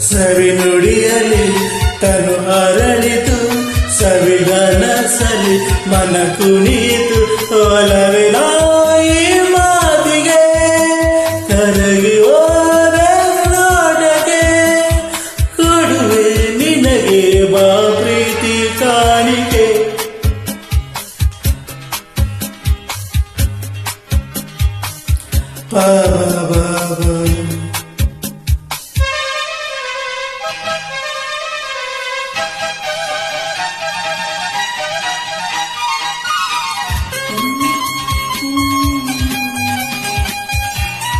ಸವಿ ನುಡಿಯಲಿ ತನು ಅರಳಿತು ಸವಿಗಾನ ಸಲಿ ಮನ ಕುಣಿತು ಒಲವಿನ ಈ ಮಾತಿಗೆ ಕರಗಿ ಹೋದ ನಾಟಕೆ ಕೊಡುವೆ ನಿನಗೆ ಬಾ ಪ್ರೀತಿ ಕಾಣಿಕೆ ಬಾ ಬಾ ಬಾ